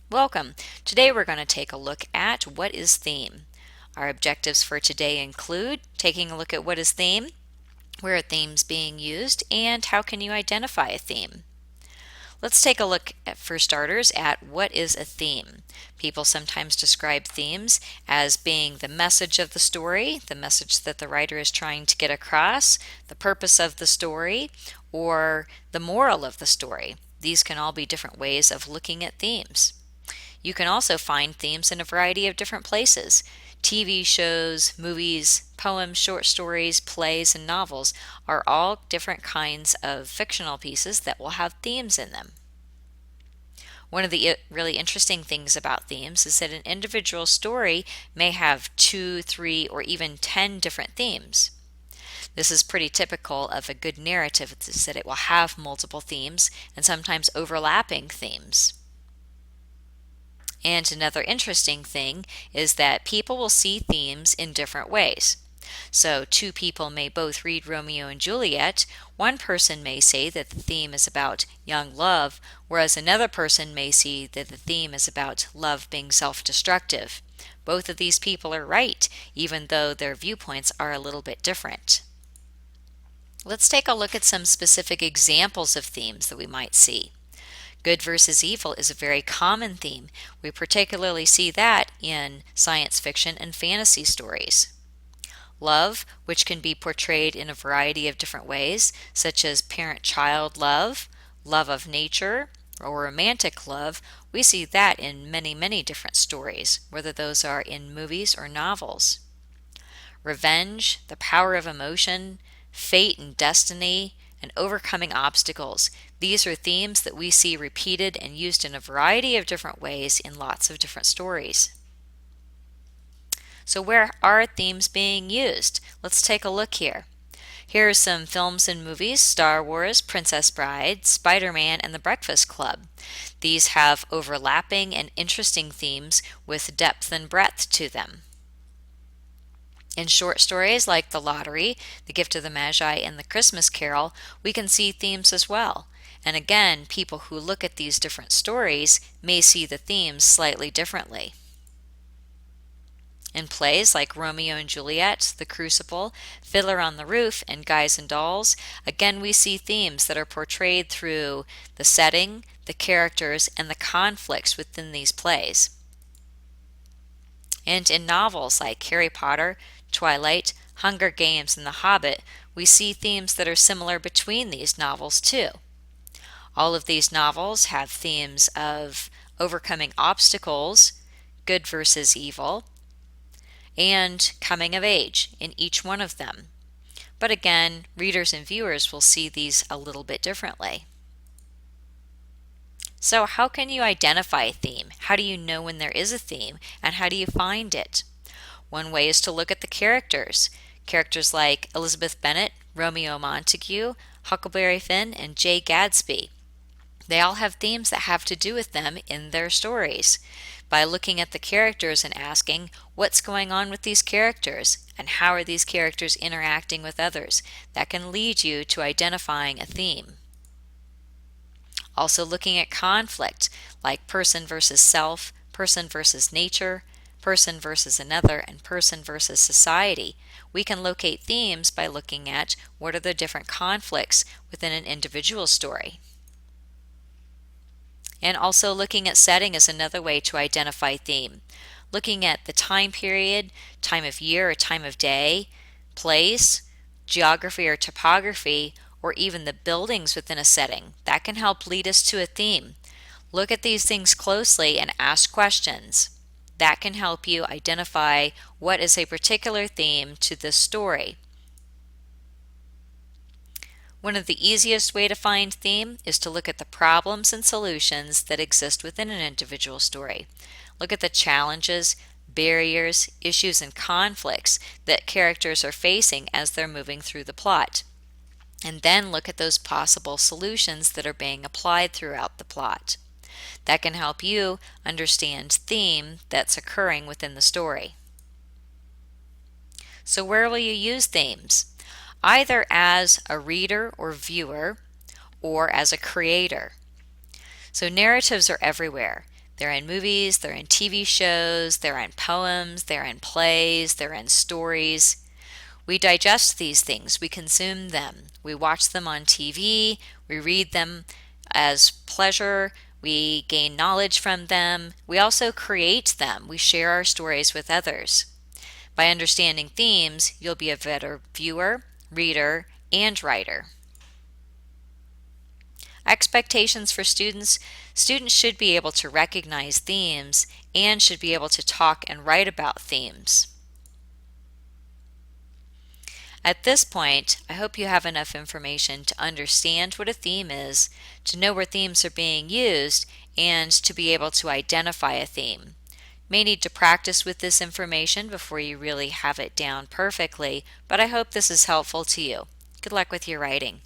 Welcome. Today we're going to take a look at what is theme. Our objectives for today include taking a look at what is theme, where are themes being used, and how can you identify a theme. Let's take a look at, for starters, at what is a theme. People sometimes describe themes as being the message of the story, the message that the writer is trying to get across, the purpose of the story, or the moral of the story. These can all be different ways of looking at themes. You can also find themes in a variety of different places. TV shows, movies, poems, short stories, plays, and novels are all different kinds of fictional pieces that will have themes in them. One of the really interesting things about themes is that an individual story may have 2, 3, or even 10 different themes. This is pretty typical of a good narrative, is that it will have multiple themes and sometimes overlapping themes. And another interesting thing is that people will see themes in different ways. So, two people may both read Romeo and Juliet. One person may say that the theme is about young love, whereas another person may see that the theme is about love being self-destructive. Both of these people are right, even though their viewpoints are a little bit different. Let's take a look at some specific examples of themes that we might see. Good versus evil is a very common theme. We particularly see that in science fiction and fantasy stories. Love, which can be portrayed in a variety of different ways, such as parent-child love, love of nature, or romantic love, we see that in many different stories, whether those are in movies or novels. Revenge, the power of emotion, fate and destiny, and overcoming obstacles. These are themes that we see repeated and used in a variety of different ways in lots of different stories. So where are themes being used? Let's take a look here. Here are some films and movies: Star Wars, Princess Bride, Spider-Man, and The Breakfast Club. These have overlapping and interesting themes with depth and breadth to them. In short stories like The Lottery, The Gift of the Magi, and The Christmas Carol, we can see themes as well. And again, people who look at these different stories may see the themes slightly differently. In plays like Romeo and Juliet, The Crucible, Fiddler on the Roof, and Guys and Dolls, again we see themes that are portrayed through the setting, the characters, and the conflicts within these plays. And in novels like Harry Potter, Twilight, Hunger Games, and The Hobbit, we see themes that are similar between these novels too. All of these novels have themes of overcoming obstacles, good versus evil, and coming of age in each one of them. But again, readers and viewers will see these a little bit differently. So how can you identify a theme? How do you know when there is a theme, and how do you find it? One way is to look at the characters. Characters like Elizabeth Bennet, Romeo Montague, Huckleberry Finn, and Jay Gadsby. They all have themes that have to do with them in their stories. By looking at the characters and asking, what's going on with these characters, and how are these characters interacting with others, that can lead you to identifying a theme. Also looking at conflict, like person versus self, person versus nature, person versus another, and person versus society. We can locate themes by looking at what are the different conflicts within an individual story. And also looking at setting is another way to identify theme. Looking at the time period, time of year or time of day, place, geography or topography, or even the buildings within a setting. That can help lead us to a theme. Look at these things closely and ask questions. That can help you identify what is a particular theme to this story. One of the easiest way to find theme is to look at the problems and solutions that exist within an individual story. Look at the challenges, barriers, issues, and conflicts that characters are facing as they're moving through the plot. And then look at those possible solutions that are being applied throughout the plot. That can help you understand theme that's occurring within the story. So where will you use themes? Either as a reader or viewer, or as a creator. So narratives are everywhere. They're in movies, they're in TV shows, they're in poems, they're in plays, they're in stories. We digest these things, we consume them, we watch them on TV, we read them as pleasure, we gain knowledge from them, we also create them, we share our stories with others. By understanding themes, you'll be a better viewer, reader, and writer. Expectations for students should be able to recognize themes and should be able to talk and write about themes. At this point, I hope you have enough information to understand what a theme is, to know where themes are being used, and to be able to identify a theme. You may need to practice with this information before you really have it down perfectly, but I hope this is helpful to you. Good luck with your writing.